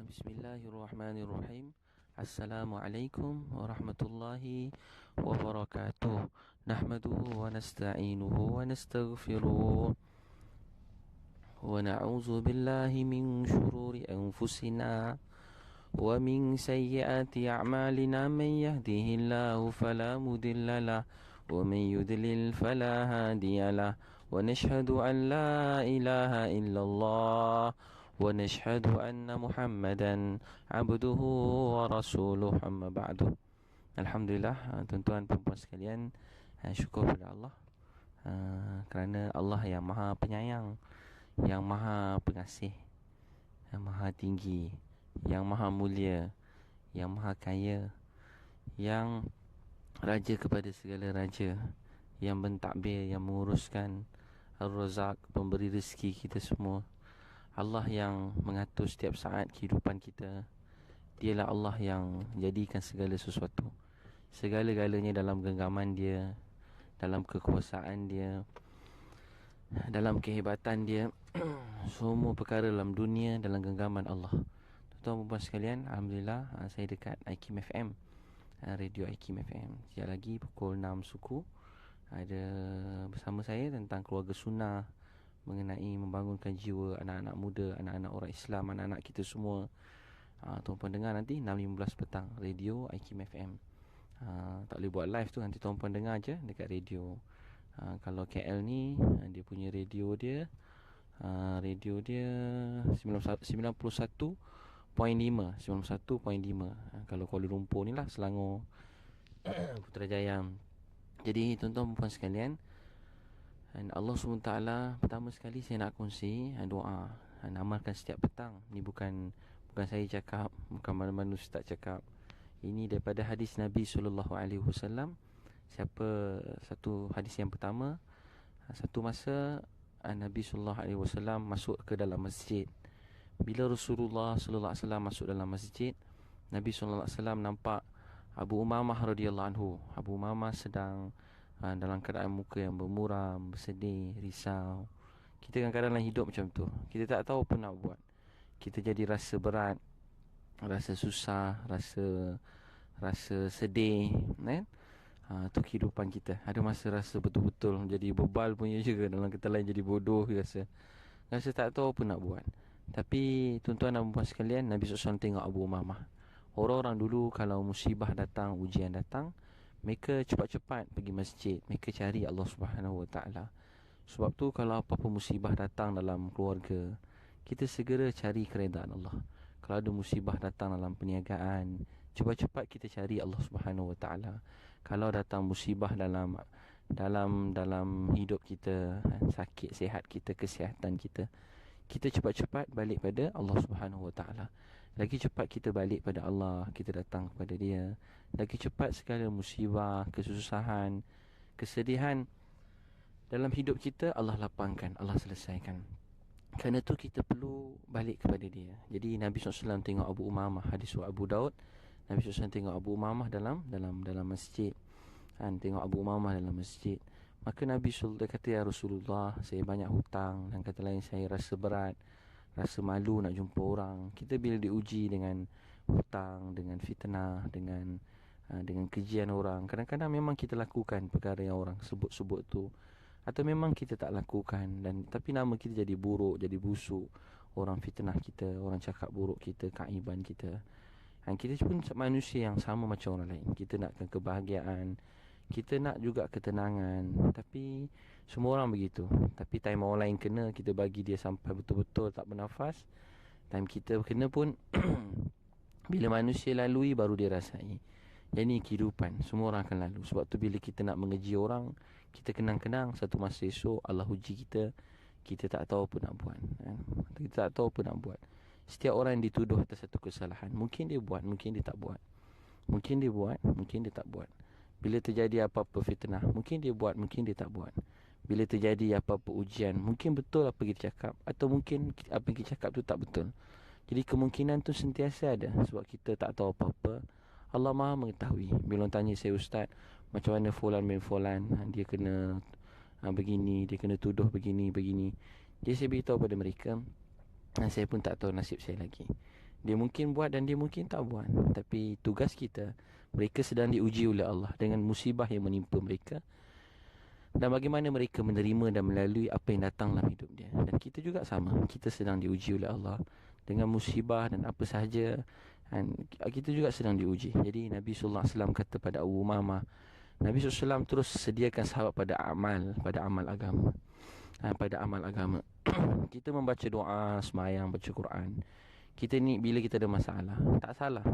Bismillahirrahmanirrahim. Assalamualaikum warahmatullahi wabarakatuh. Nahmaduhu wa nasta'inuhu wa nastaghfiruh wa na'udzu billahi min shururi anfusina wa min sayyiati a'malina. Man yahdihillahu fala mudilla lahu wa man yudlil fala hadiya lahu. Wa nashhadu an la ilaha illallah wa nashhadu anna Muhammadan abduhu wa rasuluh, amma ba'du. Alhamdulillah, tuan-tuan dan puan sekalian, syukur kepada Allah kerana Allah yang maha penyayang, yang maha pengasih, yang maha tinggi, yang maha mulia, yang maha kaya, yang raja kepada segala raja, yang mentadbir, yang menguruskan Ar-Razak, pemberi rezeki kita semua. Allah yang mengatur setiap saat kehidupan kita. Dialah Allah yang jadikan segala sesuatu, segala-galanya dalam genggaman Dia, dalam kekuasaan Dia, dalam kehebatan Dia. Semua perkara dalam dunia dalam genggaman Allah. Tuan-tuan dan puan sekalian, Alhamdulillah, saya dekat IKIM FM, Radio IKIM FM. Sekejap lagi pukul 6 suku ada bersama saya tentang keluarga sunnah, mengenai membangunkan jiwa anak-anak muda, anak-anak orang Islam, anak-anak kita semua. Tuan-puan dengar nanti 6.15 petang, Radio IKIM FM. Tak boleh buat live tu, nanti tuan-puan dengar je dekat radio. Kalau KL ni, dia punya radio dia 91.5. Kalau Kuala Lumpur ni lah, Selangor, Putrajaya. Jadi tuan-tuan dan puan sekalian, dan Allah SWT, pertama sekali saya nak kongsi doa, amalkan setiap petang. Ni bukan saya cakap, bukan mana-mana ustaz cakap. Ini daripada hadis Nabi SAW. Satu hadis yang pertama, satu masa Nabi SAW masuk ke dalam masjid. Bila Rasulullah SAW masuk dalam masjid, Nabi SAW nampak Abu Umamah radhiyallahu anhu. Abu Umamah sedang dalam keadaan muka yang bermuram, bersedih, risau. Kita kadang-kadang dalam hidup macam tu, kita tak tahu apa nak buat. Kita jadi rasa berat, rasa susah, rasa sedih, kan? Tu kehidupan kita. Ada masa rasa betul-betul jadi bebal punya juga. Dalam kata lain jadi bodoh, rasa tak tahu apa nak buat. Tapi tuan-tuan dan puan sekalian, Nabi SAW tengok Abu Umamah. Orang-orang dulu kalau musibah datang, ujian datang, mereka cepat-cepat pergi masjid, mereka cari Allah Subhanahu Wa Taala. Sebab tu kalau apa-apa musibah datang dalam keluarga, kita segera cari keredaan Allah. Kalau ada musibah datang dalam perniagaan, cepat-cepat kita cari Allah Subhanahu Wa Taala. Kalau datang musibah dalam hidup kita, sakit sihat kita, kesihatan kita, kita cepat-cepat balik pada Allah Subhanahu Wa Taala. Lagi cepat kita balik pada Allah, kita datang kepada Dia, lagi cepat segala musibah, kesusahan, kesedihan dalam hidup kita Allah lapangkan, Allah selesaikan. Kerana tu kita perlu balik kepada Dia. Jadi Nabi SAW tengok Abu Umamah, hadis Abu Daud. Nabi SAW tengok Abu Umamah dalam masjid, tengok Abu Umamah dalam masjid. Maka Nabi SAW kata, ya Rasulullah, saya banyak hutang, dan kata lain saya rasa berat, rasa malu nak jumpa orang. Kita bila diuji dengan hutang, dengan fitnah, dengan kejian orang, kadang-kadang memang kita lakukan perkara yang orang sebut-sebut tu, atau memang kita tak lakukan, tapi nama kita jadi buruk, jadi busuk. Orang fitnah kita, orang cakap buruk kita, kaiban kita. Kita pun manusia yang sama macam orang lain. Kita nakkan kebahagiaan, kita nak juga ketenangan, tapi semua orang begitu. Tapi time orang lain kena, kita bagi dia sampai betul-betul tak bernafas. Time kita kena pun bila manusia lalui baru dia rasai. Jadi kehidupan, semua orang akan lalu. Sebab tu bila kita nak mengeji orang, kita kenang-kenang satu masa esok Allah uji kita, kita tak tahu apa nak buat, Kita tak tahu apa nak buat. Setiap orang yang dituduh atas satu kesalahan, mungkin dia buat, mungkin dia tak buat. Mungkin dia buat, mungkin dia tak buat. Bila terjadi apa-apa fitnah, mungkin dia buat, mungkin dia tak buat. Bila terjadi apa-apa ujian, mungkin betul apa kita cakap, atau mungkin apa yang kita cakap tu tak betul. Jadi kemungkinan tu sentiasa ada. Sebab kita tak tahu apa-apa, Allah Maha mengetahui. Bila orang tanya saya, Ustaz, macam mana fulan bin fulan, dia kena begini, dia kena tuduh begini. Jadi saya beritahu pada mereka, saya pun tak tahu nasib saya lagi. Dia mungkin buat dan dia mungkin tak buat. Tapi tugas kita, mereka sedang diuji oleh Allah dengan musibah yang menimpa mereka, dan bagaimana mereka menerima dan melalui apa yang datang dalam hidup dia. Dan kita juga sama, kita sedang diuji oleh Allah dengan musibah dan apa sahaja, dan kita juga sedang diuji. Jadi Nabi SAW kata pada Abu Umamah, Nabi SAW terus sediakan sahabat pada amal agama, pada amal agama. Kita membaca doa, semayang, baca Quran. Kita ni bila kita ada masalah, tak salah.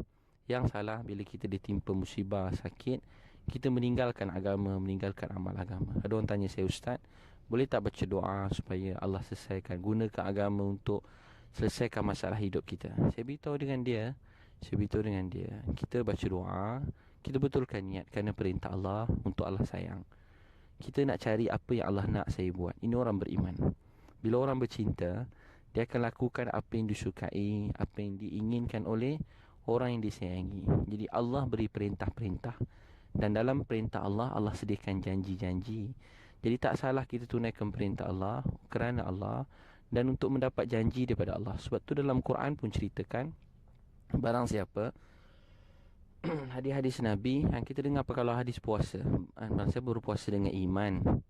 Yang salah bila kita ditimpa musibah, sakit, kita meninggalkan agama, meninggalkan amal agama. Ada orang tanya saya, Ustaz, boleh tak baca doa supaya Allah selesaikan, gunakan agama untuk selesaikan masalah hidup kita? Saya beritahu dengan dia, kita baca doa, kita betulkan niat kerana perintah Allah, untuk Allah sayang. Kita nak cari apa yang Allah nak saya buat. Ini orang beriman. Bila orang bercinta, dia akan lakukan apa yang disukai, apa yang diinginkan oleh orang yang disayangi. Jadi Allah beri perintah-perintah, dan dalam perintah Allah, Allah sediakan janji-janji. Jadi tak salah kita tunaikan perintah Allah kerana Allah, dan untuk mendapat janji daripada Allah. Sebab tu dalam Quran pun ceritakan, barang siapa hadis-hadis Nabi, kita dengar apa kalau hadis puasa, barang siapa berpuasa dengan iman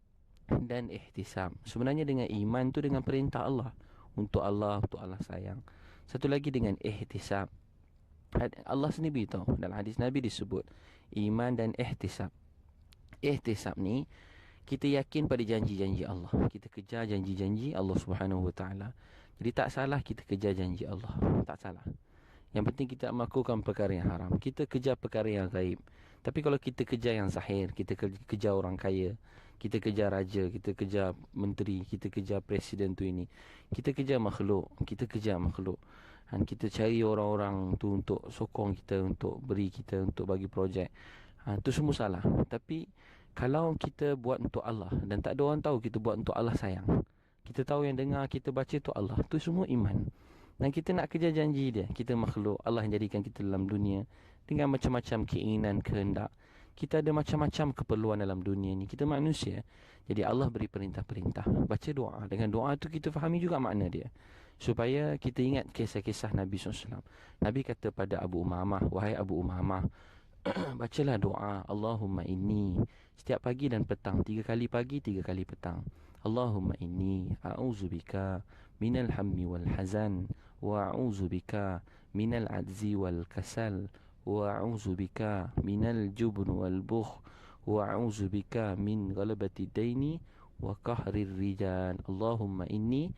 dan ihtisab. Sebenarnya dengan iman tu dengan perintah Allah, untuk Allah sayang. Satu lagi dengan ihtisab, Allah sendiri tahu, dalam hadis Nabi disebut iman dan ihtisab. Ihtisab ni kita yakin pada janji-janji Allah, kita kejar janji-janji Allah Subhanahu Wa Taala. Jadi tak salah kita kejar janji Allah, tak salah. Yang penting kita melakukan perkara yang haram, kita kejar perkara yang gaib. Tapi kalau kita kejar yang zahir, kita kejar orang kaya, kita kejar raja, kita kejar menteri, kita kejar presiden tu ini, kita kejar makhluk, dan kita cari orang-orang tu untuk sokong kita, untuk beri kita, untuk bagi projek, tu semua salah. Tapi kalau kita buat untuk Allah, dan tak ada orang tahu kita buat untuk Allah sayang, kita tahu yang dengar kita baca tu Allah, tu semua iman. Dan kita nak kejar janji dia. Kita makhluk, Allah yang jadikan kita dalam dunia dengan macam-macam keinginan, kehendak. Kita ada macam-macam keperluan dalam dunia ni. Kita manusia. Jadi Allah beri perintah-perintah. Baca doa. Dengan doa tu kita fahami juga makna dia, supaya kita ingat kisah-kisah Nabi SAW. Nabi kata pada Abu Umamah, wahai Abu Umamah, bacalah doa Allahumma inni, setiap pagi dan petang, 3 kali pagi, 3 kali petang. Allahumma inni a'udzubika minal hammi wal hazan, wa a'udzubika minal ajzi wal kasal, wa a'udzubika minal jubn wal bukh, wa a'udzubika min ghalabati daini wa qahrir rijal. Allahumma inni,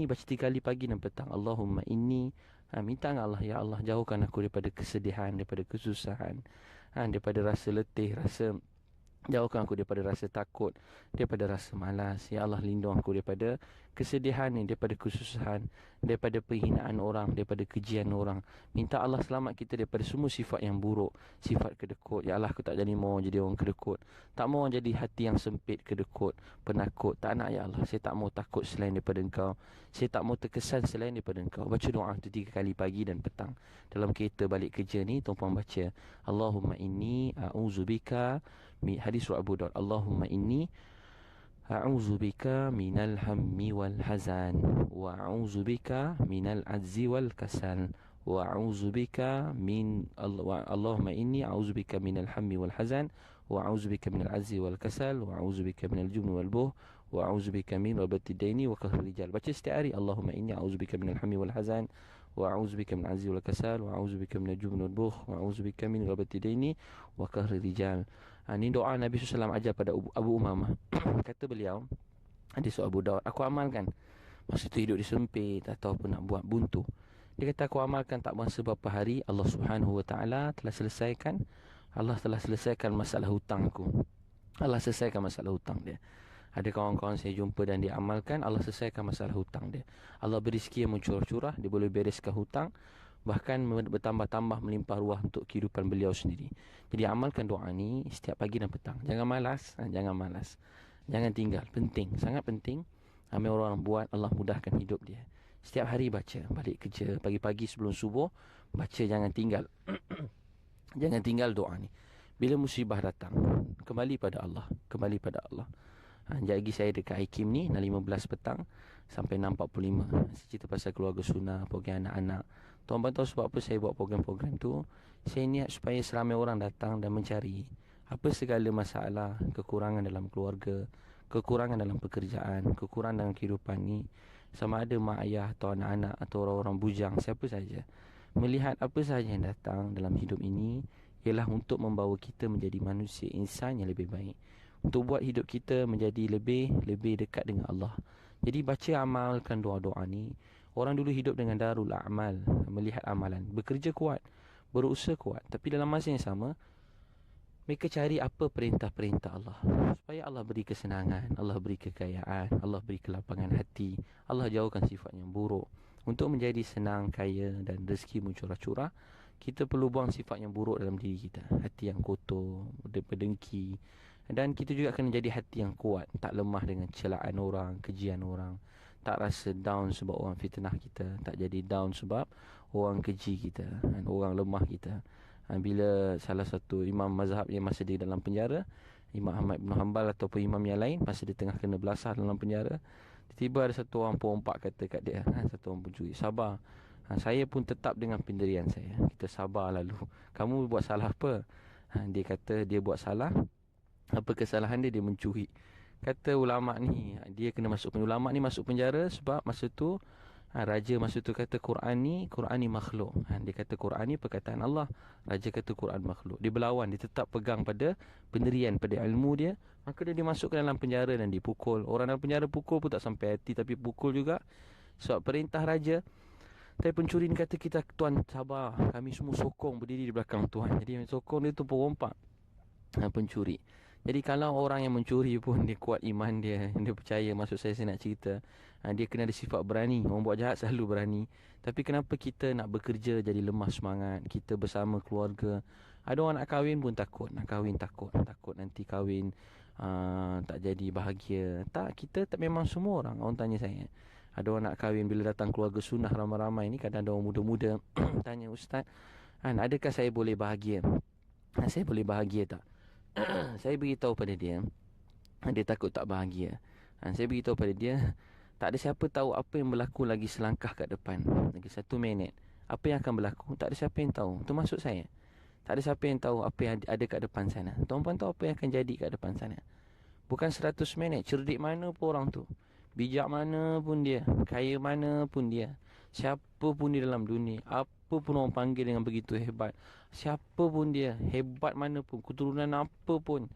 baca 3 kali pagi dan petang. Allahumma inni, minta dengan Allah, ya Allah, jauhkan aku daripada kesedihan, daripada kesusahan, daripada rasa letih, jauhkan aku daripada rasa takut, daripada rasa malas. Ya Allah, lindung aku daripada kesedihan ni, daripada kesusahan, daripada penghinaan orang, daripada kejian orang. Minta Allah selamat kita daripada semua sifat yang buruk, sifat kedekut. Ya Allah, aku tak jadi mau jadi orang kedekut, tak mau jadi hati yang sempit, kedekut, penakut. Tak nak, ya Allah, saya tak mau takut selain daripada Engkau, saya tak mau terkesan selain daripada Engkau. Baca doa tu 3 kali pagi dan petang. Dalam kereta balik kerja ni, tuan-puan baca Allahumma inni a'udzubika, hadis surah Abu Daud, Allahumma inni a'udzubika minal hammi wal hazan, wa a'udzubika minal ajzi wal kasal, wa a'udzubika Allahumma inni a'udzubika minal hammi wal hazan, wa a'udzubika minal ajzi wal kasal, wa a'udzubika minal jubni wal buh, wa a'udzubika min rabati daini wa qahri rijal. Baca setiap hari Allahumma inni a'udzubika minal hammi wal hazan, wa a'udzubika minal ajzi wal kasal, wa a'udzubika minal jubni wal buh, wa a'udzubika min rabati daini wa qahri rijal. Ini doa Nabi SAW ajar pada Abu Umamah. Kata beliau, hadis Abu Daud, aku amalkan. Masa tu hidup disempit atau apa nak buat buntu, dia kata aku amalkan tak masa beberapa hari, Allah Subhanahu Wa Taala telah selesaikan masalah hutang aku. Allah selesaikan masalah hutang dia. Ada kawan-kawan saya jumpa dan dia amalkan, Allah selesaikan masalah hutang dia. Allah beri rezeki yang mencurah-curah, dia boleh bereskan hutang, bahkan bertambah-tambah melimpah ruah untuk kehidupan beliau sendiri. Jadi amalkan doa ni setiap pagi dan petang. Jangan malas, jangan tinggal. Penting, sangat penting. Ramai orang buat, Allah mudahkan hidup dia. Setiap hari baca, balik kerja, pagi-pagi sebelum subuh baca, jangan tinggal. Jangan tinggal doa ni. Bila musibah datang, kembali pada Allah. Sekejap lagi saya dekat IKIM ni 6.15 petang sampai 6.45. Saya cerita pasal keluarga sunnah, program anak-anak. Tuan-tuan tahu sebab apa saya buat program-program tu? Saya niat supaya seramai orang datang dan mencari apa segala masalah, kekurangan dalam keluarga, kekurangan dalam pekerjaan, kekurangan dalam kehidupan ni, sama ada mak ayah atau anak-anak atau orang-orang bujang, siapa saja. Melihat apa sahaja yang datang dalam hidup ini ialah untuk membawa kita menjadi manusia insan yang lebih baik, untuk buat hidup kita menjadi lebih dekat dengan Allah. Jadi baca, amalkan doa-doa ni. Orang dulu hidup dengan darul amal, melihat amalan, bekerja kuat, berusaha kuat, tapi dalam masa yang sama mereka cari apa perintah-perintah Allah, supaya Allah beri kesenangan, Allah beri kekayaan, Allah beri kelapangan hati, Allah jauhkan sifat yang buruk. Untuk menjadi senang, kaya dan rezeki mencurah-curah, kita perlu buang sifat yang buruk dalam diri kita. Hati yang kotor, berdengki. Dan kita juga akan menjadi hati yang kuat, tak lemah dengan celaan orang, kejian orang, tak rasa down sebab orang fitnah kita, tak jadi down sebab orang keji kita dan orang lemah kita. Bila salah satu imam mazhab yang masa dia dalam penjara, Imam Ahmad bin Hanbal ataupun imam yang lain, masa dia tengah kena belasah dalam penjara, tiba-tiba ada satu orang pompak kata kat dia, satu orang pencuri, sabar. Saya pun tetap dengan pendirian saya. Kita sabar lalu. Kamu buat salah apa? Dia kata dia buat salah. Apa kesalahan dia? Dia mencuri. Kata ulama ni, dia kena masuk penjara. Ulama ni masuk penjara sebab masa tu raja masa tu kata Quran ni makhluk. Dia kata Quran ni perkataan Allah. Raja kata Quran makhluk. Dia berlawan, dia tetap pegang pada pendirian, pada ilmu dia. Maka dia dimasukkan dalam penjara dan dipukul. Orang dalam penjara pukul pun tak sampai hati, tapi pukul juga sebab perintah raja. Tapi pencuri ni kata, kita tuan sabar, kami semua sokong berdiri di belakang tuan. Jadi yang sokong dia tu perompak, pencuri. Jadi kalau orang yang mencuri pun dia kuat iman dia, dia percaya, maksud saya nak cerita, dia kena ada sifat berani. Orang buat jahat selalu berani. Tapi kenapa kita nak bekerja jadi lemah semangat? Kita bersama keluarga, ada orang nak kahwin pun takut. Nak kahwin takut nanti kahwin tak jadi bahagia. Tak, kita tak, memang semua orang tanya saya, ada orang nak kahwin, bila datang keluarga sunnah ramai-ramai ni, kadang ada orang muda-muda tanya, Ustaz, adakah saya boleh bahagia? Saya boleh bahagia tak? Saya beritahu pada dia, dia takut tak bahagia. Saya beritahu pada dia, tak ada siapa tahu apa yang berlaku lagi selangkah kat depan, lagi 1 minit. Apa yang akan berlaku, tak ada siapa yang tahu. Itu maksud saya. Tak ada siapa yang tahu apa yang ada kat depan sana. Tuan-puan tahu apa yang akan jadi kat depan sana. Bukan 100 minit. Cerdik mana pun orang tu, bijak mana pun dia, kaya mana pun dia, siapa pun dia dalam dunia, apa pun orang panggil dengan begitu hebat, siapa pun dia, hebat mana pun, keturunan apa pun,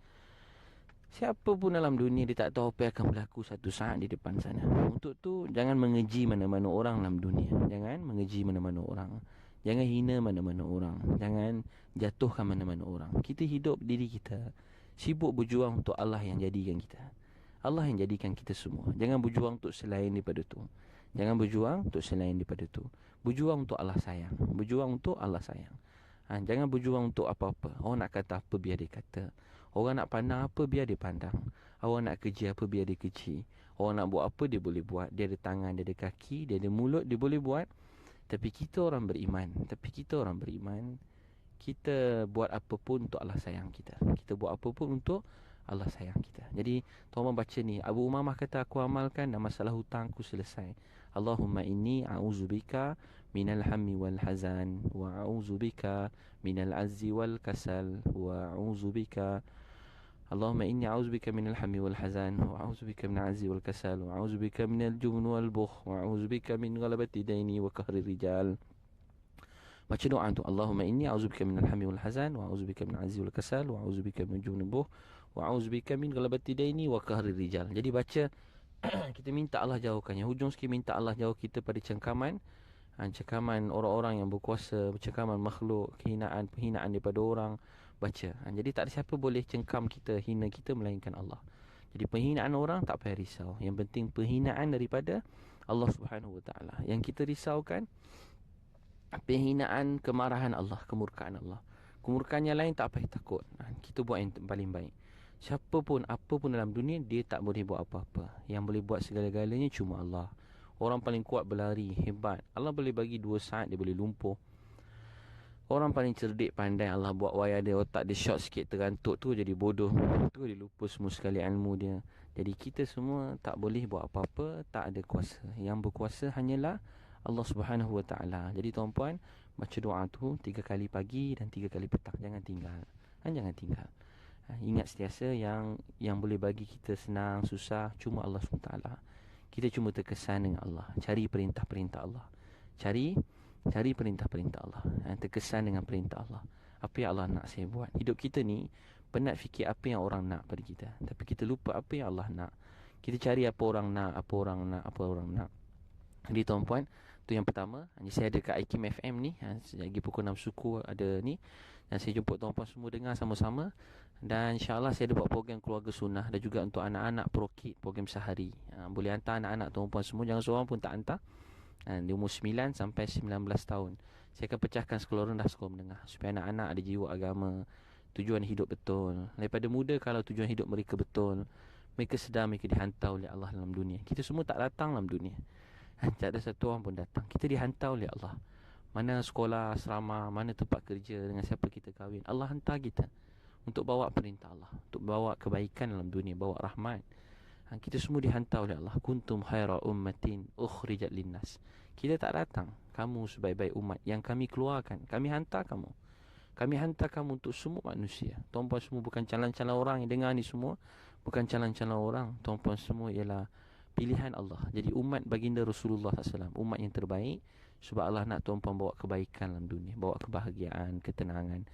siapa pun dalam dunia, dia tak tahu apa yang akan berlaku satu saat di depan sana. Untuk tu jangan mengeji mana-mana orang dalam dunia. Jangan mengeji mana-mana orang. Jangan hina mana-mana orang. Jangan jatuhkan mana-mana orang. Kita hidup diri kita, sibuk berjuang untuk Allah yang jadikan kita. Allah yang jadikan kita semua. Jangan berjuang untuk selain daripada tu. Jangan berjuang untuk selain daripada tu. Berjuang untuk Allah sayang. Berjuang untuk Allah sayang. Jangan berjuang untuk apa-apa. Orang nak kata apa, biar dia kata. Orang nak pandang apa, biar dia pandang. Orang nak kerja apa, biar dia kerja. Orang nak buat apa, dia boleh buat. Dia ada tangan, dia ada kaki, dia ada mulut, dia boleh buat. Tapi kita orang beriman. Kita buat apa pun untuk Allah sayang kita. Kita buat apa pun untuk Allah sayang kita. Jadi tuan-tuan baca ni, Abu Umamah kata, aku amalkan dan masalah hutang aku selesai. Allahumma inni a'udzubika minal hammi wal hazan, wa a'udzubika minal azzi wal kasal, wa a'udzubika Allahumma inni a'udzubika minal hammi wal hazan, wa a'udzubika minal azzi wal kasal, wa a'udzubika minal jubn wal bukh, wa a'udzubika min ghalabati daini wa qahri rijal. Baca doa tu, Allahumma inni a'udzubika minal hammi wal hazan, wa a'udzubika minal azzi wal kasal, wa a'udzubika minal jubn wal bukh, wa a'udzubika min ghalabati daini wa qahri rijal. Jadi baca kita minta Allah jauhkannya. Hujung sikit minta Allah jauh kita pada cengkaman, cengkaman orang-orang yang berkuasa, cengkaman makhluk, penghinaan daripada orang. Baca. Jadi tak ada siapa boleh cengkam kita, hina kita melainkan Allah. Jadi penghinaan orang tak payah risau. Yang penting penghinaan daripada Allah Subhanahu Wa Taala. Yang kita risaukan penghinaan, kemarahan Allah, kemurkaan Allah. Kemurkaan yang lain tak payah takut. Kita buat yang paling baik. Siapa pun, apa pun dalam dunia, dia tak boleh buat apa-apa. Yang boleh buat segala-galanya cuma Allah. Orang paling kuat berlari, hebat. Allah boleh bagi 2 saat dia boleh lumpuh. Orang paling cerdik, pandai, Allah buat wayar dia, otak dia short sikit, terantuk tu jadi bodoh. Tu dia lupa semua sekali ilmu dia. Jadi kita semua tak boleh buat apa-apa, tak ada kuasa. Yang berkuasa hanyalah Allah Subhanahu Wa Taala. Jadi tuan-puan, baca doa tu 3 kali pagi dan 3 kali petang. Jangan tinggal. Jangan tinggal. Ingat sentiasa yang boleh bagi kita senang, susah cuma Allah SWT. Kita cuma terkesan dengan Allah. Cari perintah-perintah Allah. Cari perintah-perintah Allah. Terkesan dengan perintah Allah. Apa yang Allah nak saya buat. Hidup kita ni penat fikir apa yang orang nak pada kita, tapi kita lupa apa yang Allah nak. Kita cari apa orang nak, apa orang nak, apa orang nak. Jadi tuan-puan, tu yang pertama. Saya ada kat IKIM FM ni, sekejap lagi pukul 6 suku ada ni, dan saya jemput tuan-puan semua dengar sama-sama. Dan insyaAllah saya ada buat program keluarga sunnah, dan juga untuk anak-anak prokid, program sehari. Boleh hantar anak-anak tuan-puan semua, jangan seorang pun tak hantar. Di umur 9 sampai 19 tahun. Saya akan pecahkan sekolah rendah, sekolah menengah, supaya anak-anak ada jiwa agama, tujuan hidup betul. Daripada muda, kalau tujuan hidup mereka betul, mereka sedar mereka dihantar oleh Allah dalam dunia. Kita semua tak datang dalam dunia. Tak ada satu orang pun datang. Kita dihantar oleh Allah. Mana sekolah, asrama, mana tempat kerja, dengan siapa kita kahwin, Allah hantar kita untuk bawa perintah Allah, untuk bawa kebaikan dalam dunia, bawa rahmat. Kita semua dihantar oleh Allah. Kuntum khaira ummatin ukhrijat linnas. Kita tak datang. Kamu sebaik-baik umat yang kami keluarkan. Kami hantar kamu. Kami hantar kamu untuk semua manusia. Tuan-puan semua bukan calon-calon orang yang dengar ni semua. Bukan calon-calon orang. Tuan-puan semua ialah pilihan Allah. Jadi umat baginda Rasulullah SAW, umat yang terbaik. Sebab Allah nak tuan-puan bawa kebaikan dalam dunia, bawa kebahagiaan, ketenangan.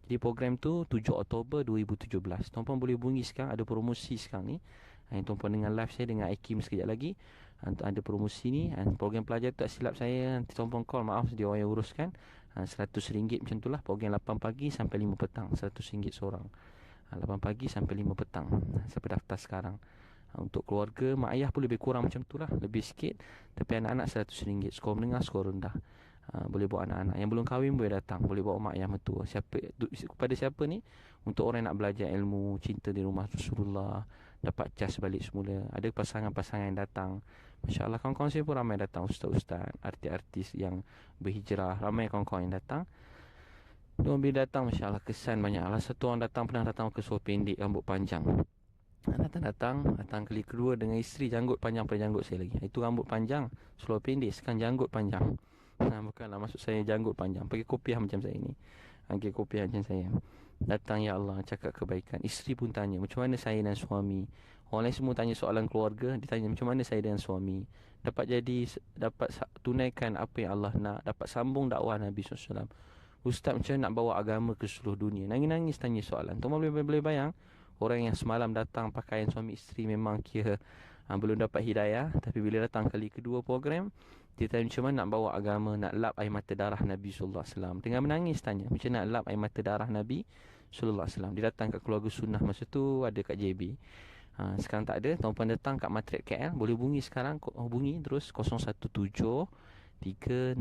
Jadi program tu 7 Oktober 2017. Tuan-puan boleh bunyi sekarang. Ada promosi sekarang ni. Yang tuan-puan dengan live saya dengan IKIM sekejap lagi. Ada promosi ni. Program pelajar tak silap saya, nanti tuan-puan call, maaf dia orang yang uruskan. RM100 macam tu lah. Program 8 pagi sampai 5 petang, RM100 seorang. 8 pagi sampai 5 petang. Siapa daftar sekarang. Untuk keluarga, mak ayah pun lebih kurang macam tu lah, lebih sikit. Tapi anak-anak RM100. Skor menengah, skor rendah. Boleh bawa anak-anak yang belum kahwin, boleh datang. Boleh bawa mak ayah mertua. Kepada siapa ni? Untuk orang yang nak belajar ilmu, cinta di rumah Rasulullah, dapat cas balik semula. Ada pasangan-pasangan yang datang. Masya Allah, kawan-kawan saya pun ramai datang. Ustaz-ustaz, artis-artis yang berhijrah, ramai kawan-kawan yang datang. Diorang bila datang, Masya Allah, kesan banyak. Satu orang datang, pernah datang ke seluar pendek, rambut panjang. Datang kali kedua dengan isteri, janggut panjang pada janggut saya lagi. Itu rambut panjang, seluar pendek, sekarang janggut panjang. Bukanlah maksud saya janggut panjang, pakai kopiah macam saya ni. Pakai kopiah macam saya. Datang, ya Allah, cakap kebaikan. Isteri pun tanya, macam mana saya dan suami. Orang lain semua tanya soalan keluarga, dia tanya macam mana saya dan suami. Dapat tunaikan apa yang Allah nak, dapat sambung dakwah Nabi SAW. Ustaz, macam mana nak bawa agama ke seluruh dunia. Nangis-nangis tanya soalan. Tuan boleh bayang, orang yang semalam datang pakaian suami isteri memang kira belum dapat hidayah. Tapi bila datang kali kedua program, dia tanya macam mana nak bawa agama, nak lap air mata darah Nabi SAW. Dengan menangis tanya, macam nak lap air mata darah Nabi SAW. Dia datang kat keluarga sunnah. Masa tu ada kat JB. Sekarang tak ada. Tuan-puan datang kat Matrix KL, boleh bunyi sekarang. Bunyi terus 017 36,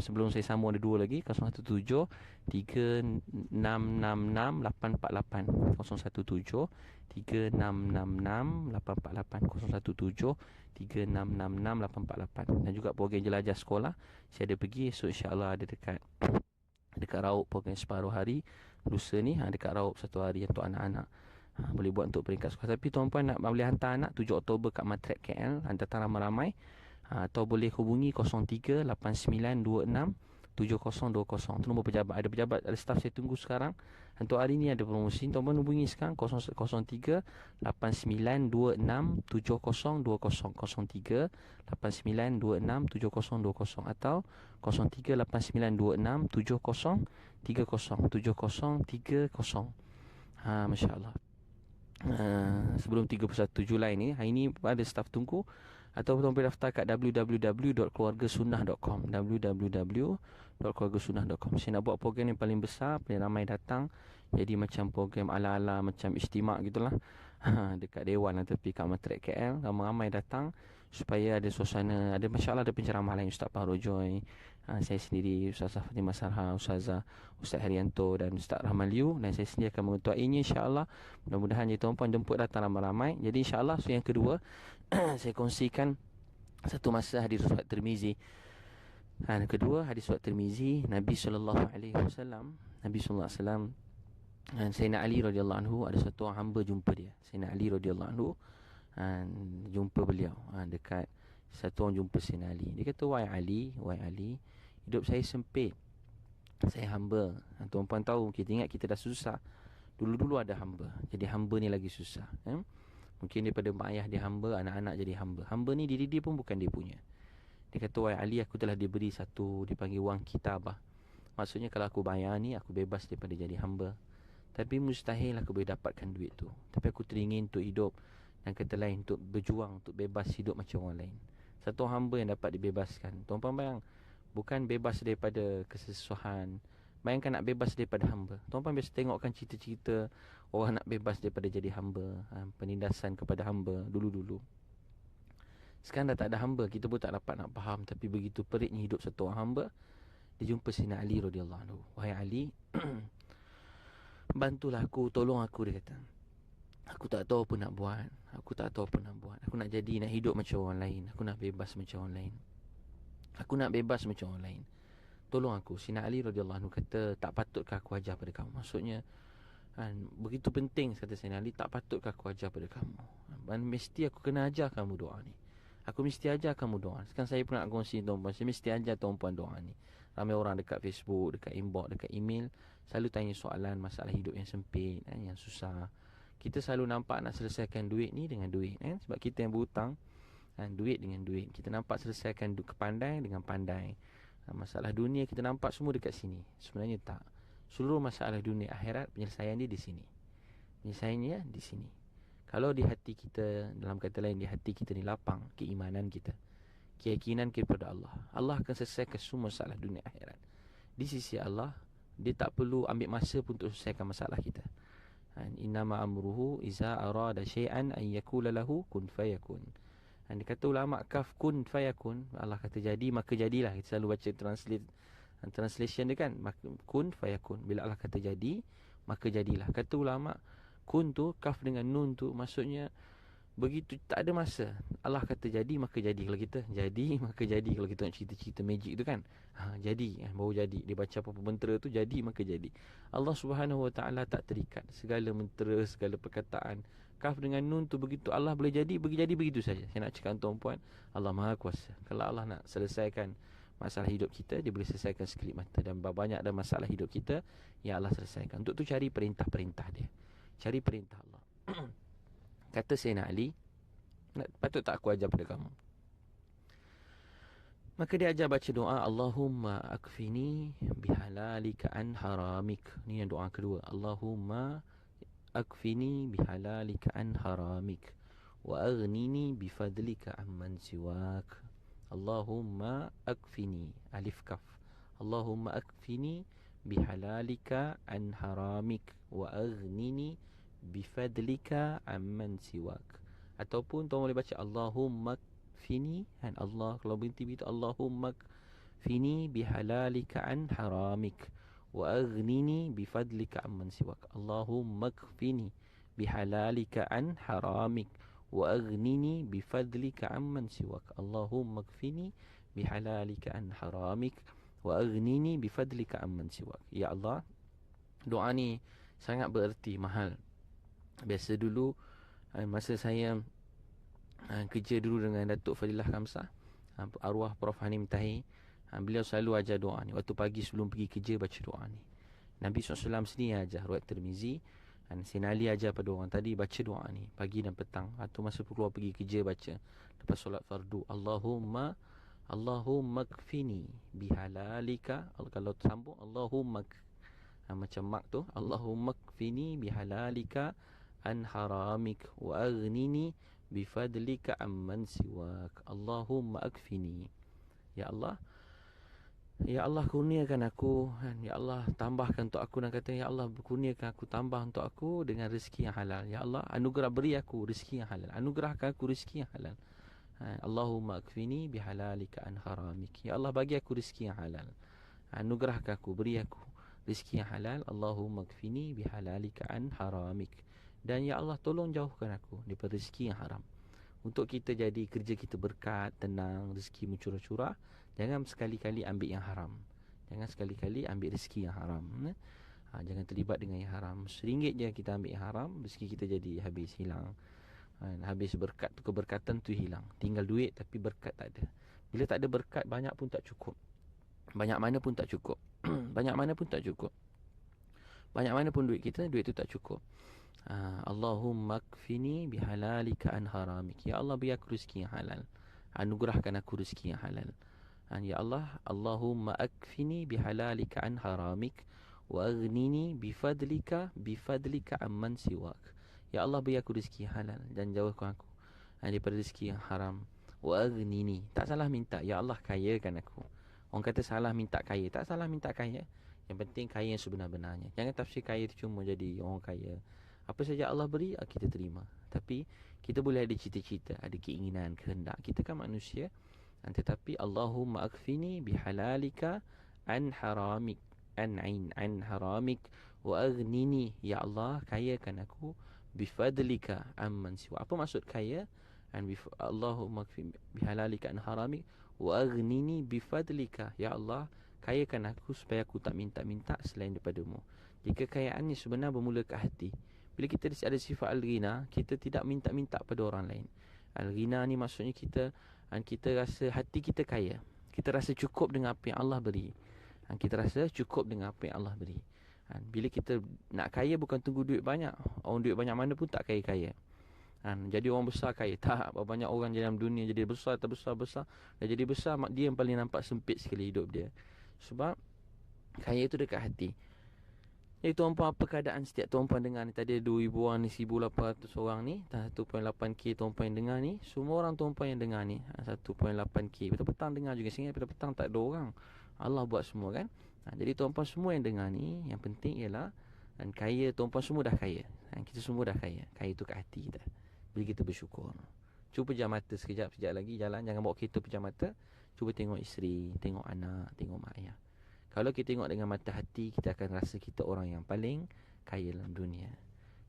sebelum saya sambung ada 2 lagi, 017 3666 848, 017 3666 848, 017 3666 848. Dan juga program jelajah sekolah saya ada pergi esok, insya-Allah ada dekat Raub, program separuh hari. Lusa ni dekat Raub 1 hari untuk anak-anak. Boleh buat untuk peringkat sekolah. Tapi tuan-puan nak boleh hantar anak 7 Oktober kat Matrix KL, datang ramai-ramai. Atau boleh hubungi 038926 7020. Itu nombor pejabat. Ada pejabat, ada staf saya tunggu sekarang. Untuk hari ni ada promosi. Tuan-tuan hubungi sekarang 038926 7020, 038926 7020 atau 038926 7030. Masya Allah. Sebelum 31 Julai ni, hari ni ada staf tunggu. Atau tuan boleh daftar kat www.keluargasunnah.com, www.keluargasunnah.com. Saya nak buat program yang paling besar, paling ramai datang. Jadi macam program ala-ala macam istimak gitulah. Dekat Dewan lah, tepi kat Matrix KL, ramai-ramai datang supaya ada suasana. Ada, masya-Allah, ada penceramah lain, Ustaz Fahru Joy, saya sendiri, Ustazah Fatimah Sarha, Ustazah Ustaz Herianto dan Ustaz Rahman Liu, dan saya sendiri akan mengetuainya, insya-Allah. Mudah-mudahan je tuan-puan jemput datang ramai-ramai. Jadi insya-Allah, yang kedua saya kongsikan satu masa hadis Ustaz Tirmizi. Yang kedua, hadis riwayat Tirmizi, Nabi sallallahu alaihi wasallam, dan Sayyidina Ali radhiyallahu anhu, ada satu orang hamba jumpa dia. Sayyidina Ali radhiyallahu anhu jumpa beliau dekat, satu orang jumpa Sayyidina Ali. Dia kata, wahai Ali, hidup saya sempit, saya hamba. Tuan-puan tahu, kita ingat kita dah susah. Dulu-dulu ada hamba, jadi hamba ni lagi susah. Mungkin daripada mak ayah dia hamba, anak-anak jadi hamba. Hamba ni diri dia pun bukan dia punya. Dia kata, wahai Ali, aku telah diberi satu, dipanggil wang kitabah. Maksudnya kalau aku bayar ni, aku bebas daripada jadi hamba. Tapi mustahil aku boleh dapatkan duit tu. Tapi aku teringin untuk hidup, dan kata lain untuk berjuang, untuk bebas hidup macam orang lain. Satu hamba yang dapat dibebaskan. Tuan-puan bayang, bukan bebas daripada kesesuaian. Bayangkan nak bebas daripada hamba. Tuan-puan biasa tengokkan cerita-cerita orang nak bebas daripada jadi hamba, penindasan kepada hamba dulu-dulu. Sekarang dah tak ada hamba, kita pun tak dapat nak faham. Tapi begitu peritnya hidup satu orang hamba. Dia jumpa Sayyidina Ali radhiyallahu anhu. Wahai Ali, bantulah aku, tolong aku, dia kata. Aku tak tahu apa nak buat. Aku nak jadi, nak hidup macam orang lain. Aku nak bebas macam orang lain. Tolong aku. Sayyidina Ali radhiyallahu anhu kata, tak patutkah aku ajar pada kamu? Maksudnya, begitu penting, kata Sayyidina Ali, tak patutkah aku ajar pada kamu? Mesti aku kena ajar kamu doa ni. Aku mesti ajar kamu doa. Sekarang saya pun nak kongsi tuan-puan, saya mesti ajar tuan-puan doa ni. Ramai orang dekat Facebook, dekat inbox, dekat email selalu tanya soalan masalah hidup yang sempit, yang susah. Kita selalu nampak nak selesaikan duit ni dengan duit, sebab kita yang berhutang, duit dengan duit. Kita nampak selesaikan pandai dengan pandai. Masalah dunia kita nampak semua dekat sini. Sebenarnya tak. Seluruh masalah dunia akhirat, penyelesaian dia di sini. Penyelesaiannya di sini. Kalau di hati kita, dalam kata lain, di hati kita ni lapang keimanan kita, keyakinan kepada Allah, Allah akan selesaikan semua masalah dunia akhirat. Di sisi Allah, dia tak perlu ambil masa pun untuk selesaikan masalah kita. Innama amruhu iza arada syai'an an yakula lahu kun fayakun. Dia kata ulama kaf kun fayakun, Allah kata jadi maka jadilah. Kita selalu baca translation dia kan, kun fayakun. Bila Allah kata jadi, maka jadilah. Kata ulama, kun tu, kaf dengan nun tu, maksudnya begitu, tak ada masa. Allah kata jadi maka jadi. Kalau kita jadi maka jadi, kalau kita nak cerita-cerita magic tu kan, jadi baru jadi. Dia baca apa-apa mentera tu, jadi maka jadi. Allah Subhanahu Wa Taala tak terikat. Segala mentera, segala perkataan, kaf dengan nun tu, begitu Allah boleh jadi, begitu saja. Saya nak cakap tuan-puan, Allah Maha Kuasa. Kalau Allah nak selesaikan masalah hidup kita, dia boleh selesaikan sekelip mata. Dan banyak ada masalah hidup kita yang Allah selesaikan. Untuk tu cari perintah-perintah dia, cari perintah Allah. Kata Sayyidina Ali, patut tak aku ajar pada kamu? Maka dia ajar baca doa, Allahumma akfini bihalalika an haramik. Ini yang doa kedua. Allahumma akfini bihalalika an haramik wa aghnini bifadlika amman siwak. Allahumma akfini, alif kaf, Allahumma akfini bihalalika an haramik wa aghnini bifadlika amman siwak. Ataupun tuan boleh baca Allahumma kfini, Allah kalau berhenti begitu, Allahumma kfini bihalalika an haramik wa aghnini bifadlika amman siwak. Allahumma kfini bihalalika an haramik wa aghnini bifadlika amman siwak. Allahumma kfini bihalalika an haramik wa aghnini bifadlika amman siwak. Ya Allah, doa ni sangat bererti mahal. Biasa dulu, masa saya kerja dulu dengan Datuk Fadilah Kamsah, arwah Prof Hanim Tahir, beliau selalu ajar doa ni. Waktu pagi sebelum pergi kerja baca doa ni. Nabi SAW sendiri ajar, riwayat Tirmizi, Sayyidina Ali ajar pada orang tadi baca doa ni pagi dan petang, atau masa keluar pergi kerja baca lepas solat fardu. Allahumma kfini bihalalika, kalau sambung Allahumma macam mak tu, Allahumma kfini bihalalika an haramik wa aghnini bifadlika amman siwak. Allahumma akfini, ya Allah, ya Allah kurniakan aku, ya Allah tambahkan untuk aku. Dan kata ya Allah kurniakan aku, tambah untuk aku dengan rezeki yang halal. Ya Allah anugerah, beri aku rezeki yang halal, anugerahkan aku rezeki yang halal. Allahumma akfini bihalalika an haramik, ya Allah bagi aku rezeki yang halal, anugerahkan aku, beri aku rezeki yang halal. Allahumma akfini bihalalika an haramik, dan ya Allah tolong jauhkan aku daripada rezeki yang haram. untuk kita jadi kerja kita berkat, tenang, rezeki mencurah-curah, jangan sekali-kali ambil yang haram. Jangan sekali-kali ambil rezeki yang haram. Jangan terlibat dengan yang haram. RM1 je kita ambil yang haram, rezeki kita jadi habis, hilang. Habis berkat tu, keberkatan tu hilang. Tinggal duit tapi berkat tak ada. Bila tak ada berkat, banyak pun tak cukup. Banyak mana pun tak cukup. Banyak mana pun tak cukup. Banyak mana pun duit kita, duit tu tak cukup. Allahumma kfini bihalalika an haramik. Ya Allah, beri aku rezeki yang halal. Anugerahkan aku rezeki yang halal. Ya Allah, Allahumma akfini bihalalika an haramik wa aghnini bifadlika amman siwak. Ya Allah, beri aku rezeki yang halal dan jauhkan aku daripada rezeki yang haram. Wa aghnini, tak salah minta. Ya Allah, kayakan aku. Orang kata salah minta kaya, tak salah minta kaya. Yang penting kaya yang sebenar-benarnya. Jangan tafsir kaya tu cuma jadi orang kaya. Apa saja Allah beri, kita terima. Tapi kita boleh ada cita-cita, ada keinginan, kehendak. Kita kan manusia. Tetapi Allahumma akfini bihalalika an haramik, an haramik wa aghnini. Ya Allah, kayakan aku bifadlika amman siwa. Apa maksud kaya? Allahumma akfini bihalalika an haramik wa aghnini bifadlika. Ya Allah, kayakan aku supaya aku tak minta-minta selain daripadamu. Jika kekayaan ni sebenar bermula ke hati. Bila kita ada sifat al-ghina, kita tidak minta-minta pada orang lain. Al-ghina ni maksudnya kita rasa hati kita kaya. Kita rasa cukup dengan apa yang Allah beri. Kita rasa cukup dengan apa yang Allah beri. Bila kita nak kaya bukan tunggu duit banyak. Orang duit banyak mana pun tak kaya-kaya. Jadi orang besar kaya. Tak, banyak orang dalam dunia jadi besar, terbesar-besar. Dah jadi besar, dia yang paling nampak sempit sekali hidup dia. Sebab kaya itu dekat hati. Jadi tuan-puan, apa keadaan setiap tuan-puan dengar ni? Tadi ada 2,000 orang ni, 1,800 orang ni, 1.8k tuan-puan yang dengar ni. Semua orang tuan-puan yang dengar ni 1.8k. Petang-petang dengar juga. Sehingga petang-petang tak ada orang. Allah buat semua kan. Jadi tuan-puan semua yang dengar ni, yang penting ialah kaya, tuan-puan semua dah kaya. Kita semua dah kaya. Kaya tu kat hati kita. Bila kita bersyukur. Cuba pejam mata sekejap lagi jalan. Jangan bawa kereta pejam mata. Cuba tengok isteri, tengok anak, tengok mak ayah. Kalau kita tengok dengan mata hati, kita akan rasa kita orang yang paling kaya dalam dunia.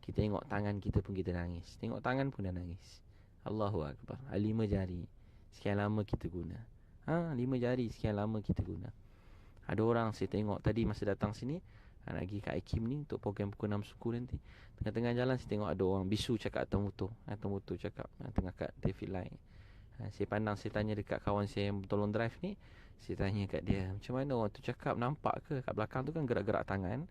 Kita tengok tangan kita pun kita nangis. Tengok tangan pun dah nangis. Allahu Akbar. 5 jari. Sekian lama kita guna. 5 jari sekian lama kita guna. Ada orang saya tengok tadi masa datang sini, nak pergi kat IKIM ni untuk program pukul 6 suku nanti. Tengah-tengah jalan saya tengok ada orang bisu cakap atas motor. Atas motor cakap tengah kat traffic light. Saya pandang, saya tanya dekat kawan saya yang tolong drive ni. Saya tanya kat dia, macam mana orang tu cakap, nampak ke kat belakang tu kan gerak-gerak tangan.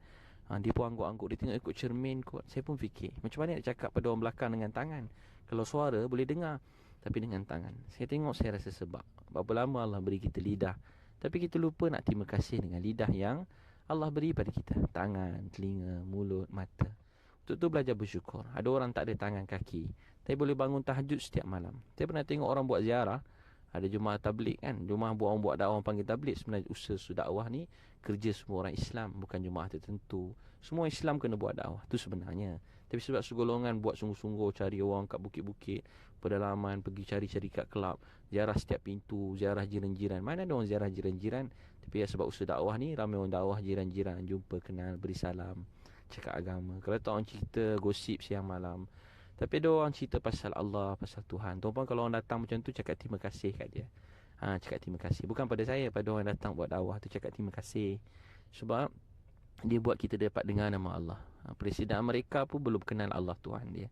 Dia pun angguk-angguk, dia tengok ikut cermin kot. Saya pun fikir, macam mana nak cakap pada orang belakang dengan tangan? Kalau suara boleh dengar, tapi dengan tangan. Saya tengok, saya rasa sebab berapa lama Allah beri kita lidah, tapi kita lupa nak terima kasih dengan lidah yang Allah beri pada kita. Tangan, telinga, mulut, mata. Untuk tu belajar bersyukur. Ada orang tak ada tangan, kaki, tapi boleh bangun tahajud setiap malam. Saya pernah tengok orang buat ziarah. Ada jemaah tabligh kan. Jemaah orang buat dakwah, orang panggil tabligh. Sebenarnya usaha dakwah ni kerja semua orang Islam, bukan jemaah tertentu. Semua Islam kena buat dakwah. Tu sebenarnya. Tapi sebab segolongan buat sungguh-sungguh cari orang kat bukit-bukit, pedalaman, pergi cari-cari kat kelab, ziarah setiap pintu, ziarah jiran-jiran. Mana ada orang ziarah jiran-jiran? Tapi ya sebab usaha dakwah ni, ramai orang dakwah jiran-jiran, jumpa, kenal, beri salam, cakap agama. Kalau tak orang cerita, gosip siang malam. Tapi ada orang cerita pasal Allah, pasal Tuhan. Tuan-puan, kalau orang datang macam tu, cakap terima kasih kat dia. Cakap terima kasih. Bukan pada saya, pada orang datang buat dakwah tu, cakap terima kasih. Sebab dia buat kita dapat dengar nama Allah. Presiden Amerika pun belum kenal Allah Tuhan dia.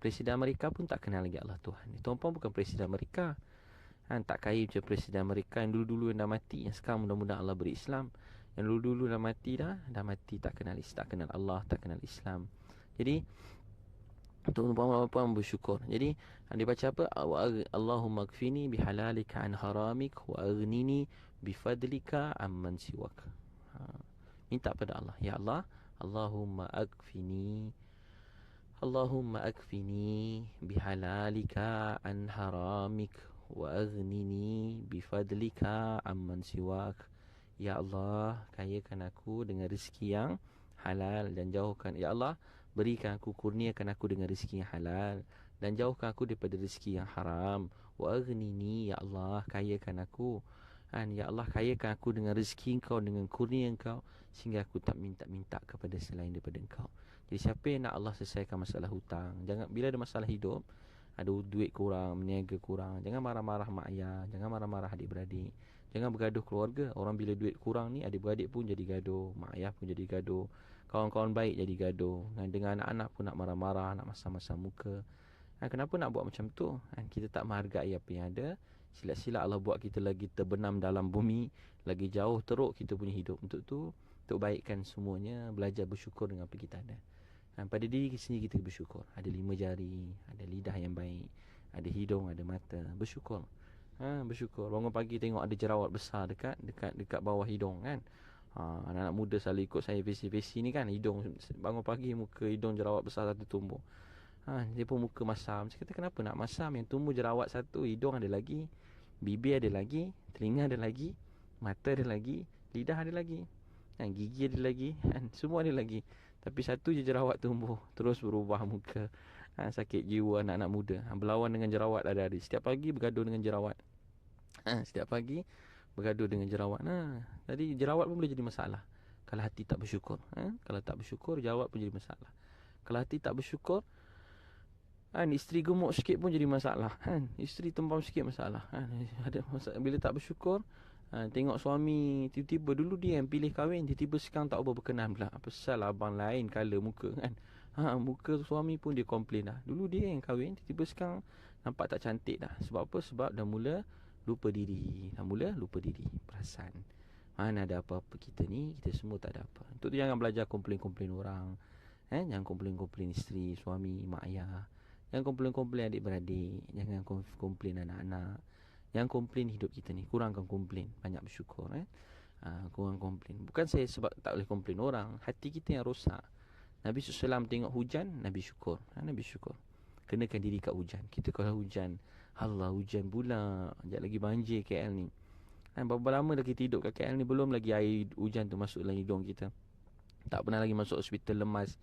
Presiden Amerika pun tak kenal lagi Allah Tuhan dia. Tuan-puan bukan Presiden Amerika. Tak kaya macam Presiden Amerika yang dulu-dulu yang dah mati. Yang sekarang mudah-mudahan Allah beri Islam. Yang dulu-dulu dah mati dah mati, tak kenal Allah, tak kenal Islam. Jadi tuan-puan bersyukur. Jadi dia baca apa? Allahumma kfini bihalalika an haramik wa aghnini bifadlika amman siwak. Minta pada Allah, ya Allah, Allahumma akfini bihalalika an haramik wa aghnini bifadlika amman siwak. Ya Allah, kayakan aku dengan rezeki yang halal dan jauhkan, ya Allah, berikan aku, kurniakan aku dengan rezeki yang halal dan jauhkan aku daripada rezeki yang haram. Wa aghnini, ya Allah, kayakan aku. Ya Allah, kayakan aku dengan rezeki Engkau, dengan kurnia Engkau, sehingga aku tak minta-minta kepada selain daripada Engkau. Jadi siapa yang nak Allah selesaikan masalah hutang, jangan bila ada masalah hidup, ada duit kurang, meniaga kurang, jangan marah-marah mak ayah, jangan marah-marah adik-beradik, jangan bergaduh keluarga. Orang bila duit kurang ni, adik-beradik pun jadi gaduh, mak ayah pun jadi gaduh, kawan-kawan baik jadi gaduh, dengan anak-anak pun nak marah-marah, nak masam-masam muka. Kenapa nak buat macam tu? Kita tak menghargai apa yang ada. Sila-sila Allah buat kita lagi terbenam dalam bumi, lagi jauh teruk kita punya hidup. Untuk tu, untuk baikkan semuanya, belajar bersyukur dengan apa kita ada. Pada diri sendiri kita bersyukur. Ada 5 jari, ada lidah yang baik, ada hidung, ada mata. Bersyukur. Bersyukur. Bangun pagi tengok ada jerawat besar dekat bawah hidung kan. Anak-anak muda selalu ikut saya vesi-vesi ni kan, hidung bangun pagi muka hidung jerawat besar satu tumbuh. Dia pun muka masam. Saya kata kenapa nak masam? Yang tumbuh jerawat satu, hidung ada lagi, bibir ada lagi, telinga ada lagi, mata ada lagi, lidah ada lagi, gigi ada lagi, semua ada lagi. Tapi satu je jerawat tumbuh, terus berubah muka. Sakit jiwa anak-anak muda. Berlawan dengan jerawat hari-hari. Setiap pagi bergaduh dengan jerawat. Setiap pagi bergaduh dengan jerawat. Jadi jerawat pun boleh jadi masalah kalau hati tak bersyukur. Kalau tak bersyukur, jerawat pun jadi masalah. Kalau hati tak bersyukur, isteri gemuk sikit pun jadi masalah. Isteri tembam sikit masalah. Ada masalah. Bila tak bersyukur, tengok suami tiba-tiba dulu dia yang pilih kahwin, tiba-tiba sekarang tak berkenan pula. Apa pasal abang lain colour muka kan? Muka suami pun dia komplain dah. Dulu dia yang kahwin, tiba-tiba sekarang nampak tak cantik dah. Sebab apa? Sebab dah mula lupa diri. Perasan. Mana ada apa-apa kita ni, kita semua tak ada apa. Untuk tu jangan belajar komplain-komplain orang. Jangan komplain-komplain isteri, suami, mak ayah. Jangan komplain-komplain adik-beradik. Jangan komplain anak-anak. Jangan komplain hidup kita ni. Kurangkan komplain, banyak bersyukur. Kurang komplain. Bukan saya sebab tak boleh komplain orang, hati kita yang rosak. Nabi SAW tengok hujan, Nabi syukur. Nabi syukur. Kenakan diri kat hujan. Kita kalau hujan, Allah hujan pula, sekejap lagi banjir KL ni. Berapa lama dah kita hidup kat KL ni, belum lagi air hujan tu masuk dalam hidung kita. Tak pernah lagi masuk hospital lemas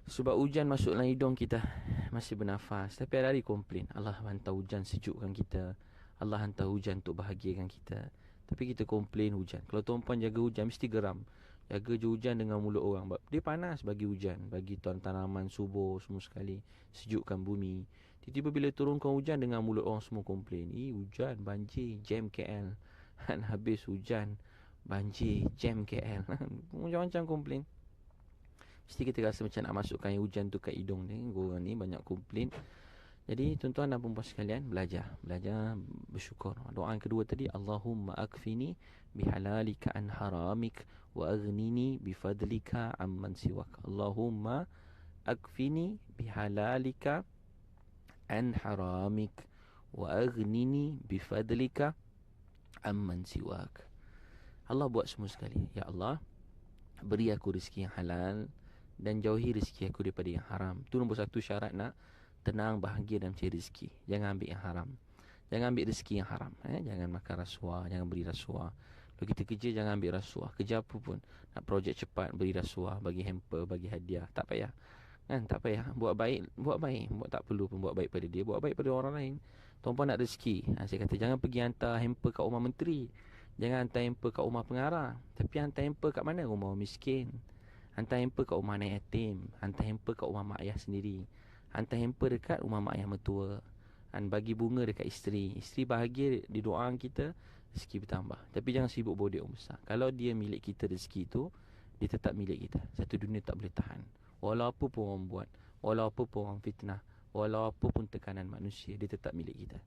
sebab hujan masuk dalam hidung kita, masih bernafas. Tapi hari-hari komplain, Allah hantar hujan sejukkan kita, Allah hantar hujan untuk bahagiakan kita. Tapi kita komplain hujan. Kalau tuan-puan jaga hujan, mesti geram. Jaga je hujan dengan mulut orang. Dia panas bagi hujan, bagi tanaman subur semua sekali, sejukkan bumi. Tiba-tiba bila turunkan hujan, dengan mulut orang semua komplain, hujan, banjir, jam KL. Habis hujan, banjir, jam KL. Macam-macam komplain. Mesti kita rasa macam nak masukkan air hujan tu kat hidung ni. Korang ni banyak komplain. Jadi tuan-tuan dan puan-puan sekalian, belajar bersyukur. Doa yang kedua tadi, Allahumma akfini bihalalika an haramik wa aghnini bifadlika amman siwak. Allahumma akfini bihalalika an haramik wa aghnini bifadlika amman siwak. Allah buat semua sekali. Ya Allah, beri aku rezeki yang halal dan jauhi rezeki aku daripada yang haram. Itu nombor satu syarat nak tenang, bahagia dan mencari rezeki. Jangan ambil yang haram. Jangan ambil rezeki yang haram. Jangan makan rasuah, jangan beri rasuah. Kalau kita kerja, jangan ambil rasuah. Kerja apa pun, nak projek cepat, beri rasuah, bagi hamper, bagi hadiah. Tak payah. Tak payah. Buat baik. Buat tak perlu pun buat baik pada dia. Buat baik pada orang lain. Tuan-puan nak rezeki. Saya kata jangan pergi hantar hamper kat rumah menteri. Jangan hantar hamper kat rumah pengarah. Tapi hantar hamper kat mana? Rumah orang miskin. Hantar hamper kat rumah anak yatim. Hantar hamper kat rumah mak ayah sendiri. Hantar hamper dekat rumah mak ayah mertua. Bagi bunga dekat isteri. Isteri bahagia di doaan kita, rezeki bertambah. Tapi jangan sibuk bodek orang besar. Kalau dia milik kita rezeki tu, dia tetap milik kita. Satu dunia tak boleh tahan. Walau apa pun orang buat, walau apa pun orang fitnah, walau apa pun tekanan manusia, dia tetap milik kita.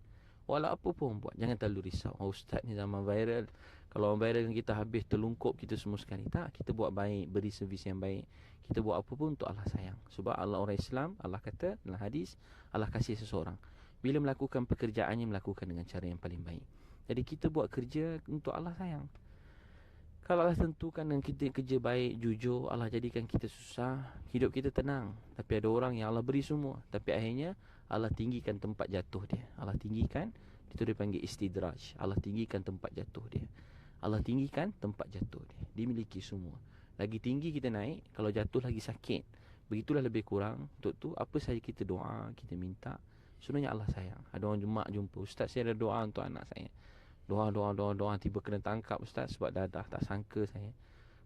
Walau apa pun orang buat, jangan terlalu risau. Ustaz ni zaman viral, kalau orang viralkan kita habis terlungkup kita semua sekali. Tak, kita buat baik, beri servis yang baik. Kita buat apa pun untuk Allah sayang. Sebab Allah orang Islam, Allah kata dalam hadis, Allah kasih seseorang bila melakukan pekerjaannya, melakukan dengan cara yang paling baik. Jadi kita buat kerja untuk Allah sayang. Kalau Allah tentukan dengan kita kerja baik, jujur, Allah jadikan kita susah, hidup kita tenang. Tapi ada orang yang Allah beri semua, tapi akhirnya Allah tinggikan tempat jatuh dia. Allah tinggikan, itu dia panggil istidraj. Allah tinggikan tempat jatuh dia. Allah tinggikan tempat jatuh dia. Dia miliki semua. Lagi tinggi kita naik, kalau jatuh lagi sakit. Begitulah lebih kurang. Untuk tu apa saja kita doa, kita minta, sebenarnya Allah sayang. Ada orang jemaah jumpa, Ustaz saya ada doa untuk anak saya. Doa, tiba kena tangkap Ustaz sebab dadah. Tak sangka saya,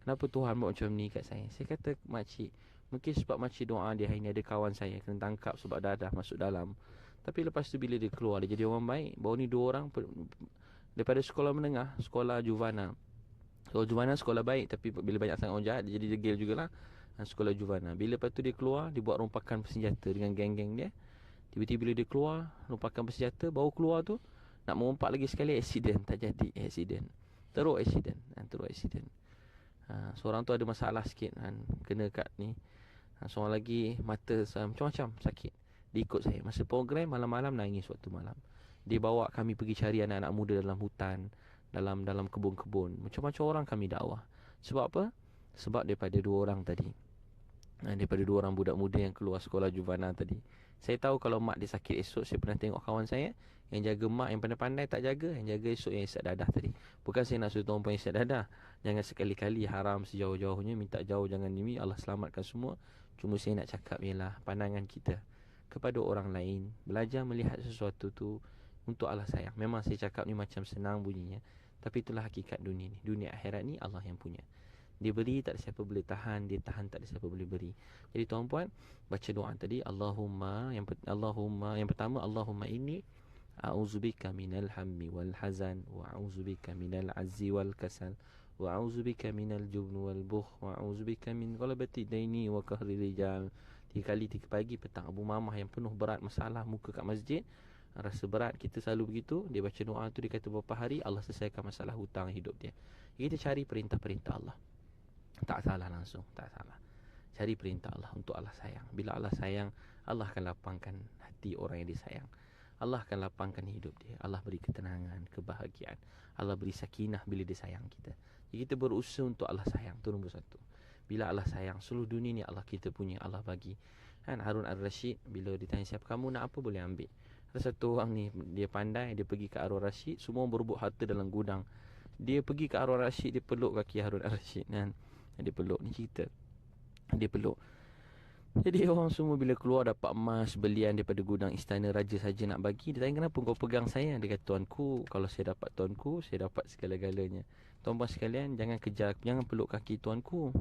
kenapa Tuhan buat macam ni kat saya. Saya kata makcik, mungkin sebab makcik doa dia hari ni, ada kawan saya kena tangkap sebab dadah masuk dalam. Tapi lepas tu bila dia keluar, dia jadi orang baik. Baru ni 2 orang daripada sekolah menengah, sekolah Juvana. Sekolah Juvana sekolah baik, tapi bila banyak sangat orang jahat, dia jadi degil jugalah. Sekolah Juvana. Bila lepas tu dia keluar, dia buat rompakan bersenjata dengan geng-geng dia. Tiba-tiba bila dia keluar, rompakan bersenjata, baru keluar tu nak merompak lagi sekali, accident. Tak jadi accident. Teruk accident. Seorang tu ada masalah sikit kan, kena kat ni. Seorang lagi mata macam-macam sakit. Dia ikut saya masa program, malam-malam nangis waktu malam. Dia bawa kami pergi cari anak-anak muda dalam hutan, dalam kebun-kebun. Macam-macam orang kami dakwah. Sebab apa? Sebab daripada 2 orang tadi. Daripada 2 orang budak muda yang keluar sekolah Juvana tadi. Saya tahu kalau mak dia sakit esok, saya pernah tengok kawan saya yang jaga mak yang pandai-pandai tak jaga, yang jaga esok yang isap dadah tadi. Bukan saya nak suruh tuan puan isap dadah. Jangan sekali-kali, haram sejauh-jauhnya, minta jauh, jangan ini. Allah selamatkan semua. Cuma saya nak cakap ialah pandangan kita kepada orang lain, belajar melihat sesuatu tu untuk Allah sayang. Memang saya cakap ni macam senang bunyinya, tapi itulah hakikat dunia ni. Dunia akhirat ni Allah yang punya. Dia beri, tak ada siapa boleh tahan. Dia tahan, tak ada siapa boleh beri. Jadi tuan-puan, baca doa tadi, Allahumma, yang pertama, Allahumma inni a'udzubika minal hammi wal hazan, wa a'udzubika minal azzi wal kasal, wa a'udzubika minal jubn wal bukh, wa a'udzubika min ghalabati daini wa qahri rijal. 3 kali 3 pagi petang. Abu Mamah yang penuh berat masalah muka kat masjid, rasa berat, kita selalu begitu. Dia baca doa tu, dia kata berapa hari Allah selesaikan masalah hutang hidup dia. Kita cari perintah-perintah Allah. Tak salah langsung, tak salah. Cari perintah Allah untuk Allah sayang. Bila Allah sayang, Allah akan lapangkan hati orang yang disayang. Allah akan lapangkan hidup dia. Allah beri ketenangan, kebahagiaan. Allah beri sakinah bila dia sayang kita. Jadi kita berusaha untuk Allah sayang. Itu nombor 1. Bila Allah sayang, seluruh dunia ni Allah kita punya, Allah bagi. Harun Ar-Rashid bila ditanya siapa kamu nak apa, boleh ambil. Ada satu orang ni, dia pandai, dia pergi ke Harun Ar-Rashid, semua berebut harta dalam gudang. Dia pergi ke Harun Ar-Rashid, dia peluk kaki Harun Ar-Rashid kan. Dia peluk, ni cerita. Dia peluk. Jadi orang semua bila keluar dapat emas, belian daripada gudang istana raja saja nak bagi. Dia tanya, kenapa kau pegang saya? Dia kata, tuanku, kalau saya dapat tuanku, saya dapat segala-galanya. Tuan-tuan sekalian, jangan kejar, jangan peluk kaki tuanku.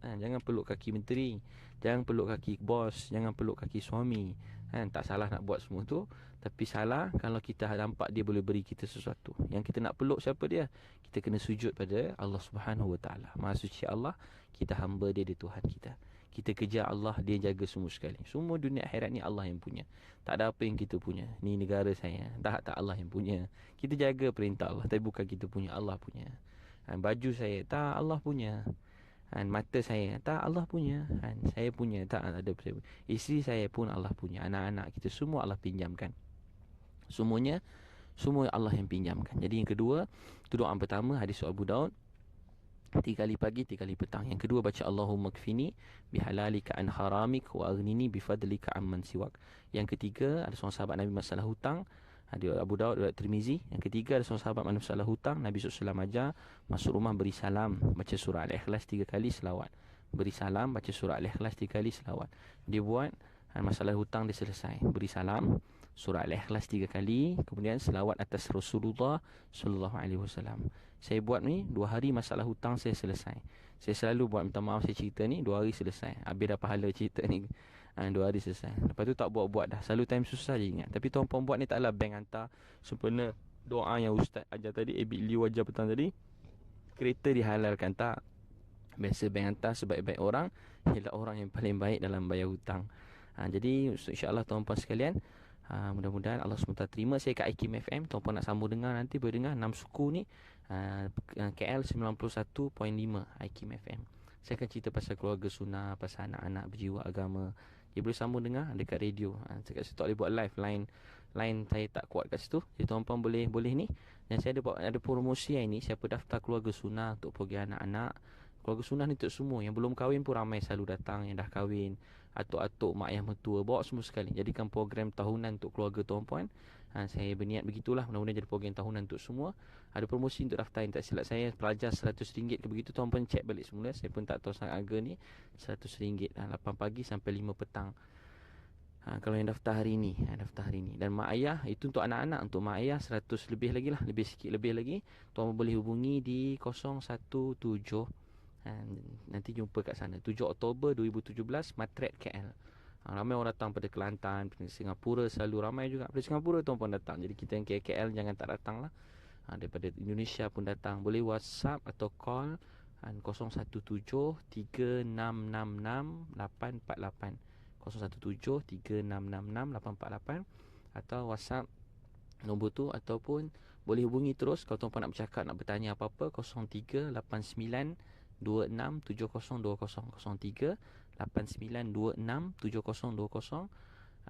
Jangan peluk kaki menteri, jangan peluk kaki bos, jangan peluk kaki suami. Tak salah nak buat semua tu, tapi salah kalau kita nampak dia boleh beri kita sesuatu. Yang kita nak peluk siapa dia? Kita kena sujud pada Allah Subhanahu Wa Taala. Maha suci Allah, kita hamba dia Tuhan kita. Kita kejar Allah, dia jaga semua sekali. Semua dunia akhirat ni Allah yang punya. Tak ada apa yang kita punya. Ni negara saya, tak Allah yang punya. Kita jaga perintah Allah, tapi bukan kita punya, Allah punya. Baju saya, tak Allah punya. Mata saya, tak Allah punya. Saya punya, tak ada. Isteri saya pun Allah punya. Anak-anak kita semua Allah pinjamkan. Semuanya, semua Allah yang pinjamkan. Jadi yang kedua, itu doa pertama, hadis Abu Daud. 3 kali pagi, 3 kali petang. Yang kedua baca Allahumma kfini bihalalika an haramik wa aghnini bifadlika amman siwak. Yang ketiga, ada seorang sahabat Nabi masalah hutang, ada Abu Daud, ada Tirmizi. Yang ketiga, ada seorang sahabat masalah hutang, Nabi SAW ajar masuk rumah beri salam, baca surah Al-Ikhlas 3 kali, selawat. Beri salam, baca surah Al-Ikhlas 3 kali, selawat. Dia buat masalah hutang, dia selesai. Beri salam, surah Al-Ikhlas 3 kali, kemudian selawat atas Rasulullah sallallahu alaihi wasallam. Saya buat ni 2 hari masalah hutang saya selesai. Saya selalu buat, minta maaf saya cerita ni 2 hari selesai. Habis dah pahala cerita ni. 2 hari selesai. Lepas tu tak buat-buat dah. Selalu time susah je ingat. Tapi tuan-puan buat ni taklah bank hantar sempena doa yang ustaz ajar tadi, Abid Liu ajar petang tadi. Kereta dihalalkan, tak. Biasa bank hantar sebaik-baik orang ialah orang yang paling baik dalam bayar hutang. Jadi insya-Allah tuan-puan sekalian, mudah-mudahan Allah SWT terima saya kat IKIM FM. Tuan-puan nak sambung dengar, nanti boleh dengar 6 suku ni, KL 91.5 IKIM FM. Saya akan cerita pasal keluarga sunnah, pasal anak-anak berjiwa agama. Dia boleh sambung dengar dekat radio. Dekat situ tak boleh buat live, line saya tak kuat kat situ. Jadi tuan-puan boleh ni. Dan saya ada promosi hari ni. Siapa daftar keluarga sunnah untuk program anak-anak, keluarga sunnah ni untuk semua. Yang belum kahwin pun ramai selalu datang. Yang dah kahwin, atuk-atuk, mak ayah mertua, bawa semua sekali. Jadikan program tahunan untuk keluarga tuan-puan. Saya berniat begitulah. Mudah-mudahan jadi program tahunan untuk semua. Ada promosi untuk daftar, yang tak silap saya pelajar RM100 ke begitu. Tuan-puan cek balik semula. Saya pun tak tahu sangat harga ni. RM100, 8 pagi sampai 5 petang. Kalau yang daftar hari ni, Dan mak ayah, itu untuk anak-anak. Untuk mak ayah 100 lebih lagi lah. Lebih sikit lebih lagi. Tuan boleh hubungi di 017. Nanti jumpa kat sana 7 Oktober 2017, Matret KL. Ramai orang datang pada Kelantan, pada Singapura, selalu ramai juga. Pada Singapura tuan-puan datang. Jadi kita yang KL jangan tak datang lah. Daripada Indonesia pun datang. Boleh WhatsApp atau call 017-3666-848. 017-3666-848. Atau WhatsApp nombor tu, ataupun boleh hubungi terus kalau tuan-puan nak bercakap, nak bertanya apa-apa, 0389267020. 0389267020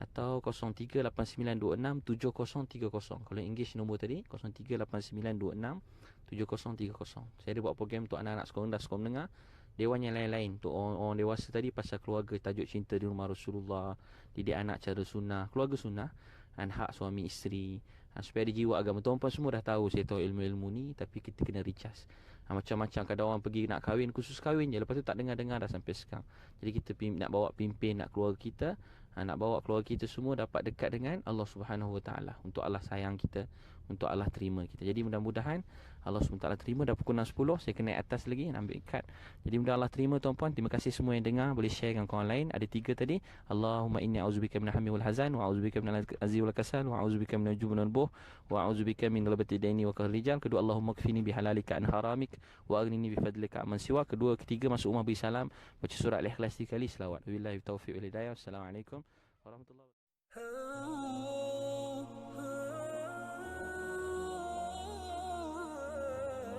atau 0389267030. Kalau English nombor tadi 0389267030. Saya ada buat program untuk anak-anak sekolah rendah, sekolah menengah, dewan yang lain-lain. Untuk orang dewasa tadi pasal keluarga, tajuk cinta di rumah Rasulullah, didik anak cara sunnah, keluarga sunnah, dan hak suami isteri, supaya ada jiwa agama. Tuan-tuan semua dah tahu, saya tahu ilmu-ilmu ni, tapi kita kena recharge. Macam-macam, kadang orang pergi nak kahwin, khusus kahwin je, lepas tu tak dengar-dengar dah sampai sekarang. Jadi kita nak bawa pimpin, nak keluarga kita, nak bawa keluarga kita semua dapat dekat dengan Allah Subhanahu Wa Taala, untuk Allah sayang kita, untuk Allah terima kita. Jadi mudah-mudahan Allah SWT terima. Dah pukul 6.10, saya kena naik atas lagi nak ambil kad. Jadi mudah Allah terima tuan-puan. Terima kasih semua yang dengar. Boleh share dengan kawan lain. Ada 3 tadi. Allahumma inni a'udzubika minal hammi wal hazan, wa a'udzubika minal azzi wal kasal, wa a'udzubika minal jubni wal buh, wa a'udzubika min ghalabati daini wa qahril rijal. Kedua, Allahumma kfini bihalalika an haramik wa aghnini bifadlika amman siwa. Kedua, ketiga masuk rumah beri salam, baca surah Al-Ikhlas 3 kali, selawat. Wabillahi taufiq wal hidayah. Wassalamualaikum warahmatullahi wabarakatuh.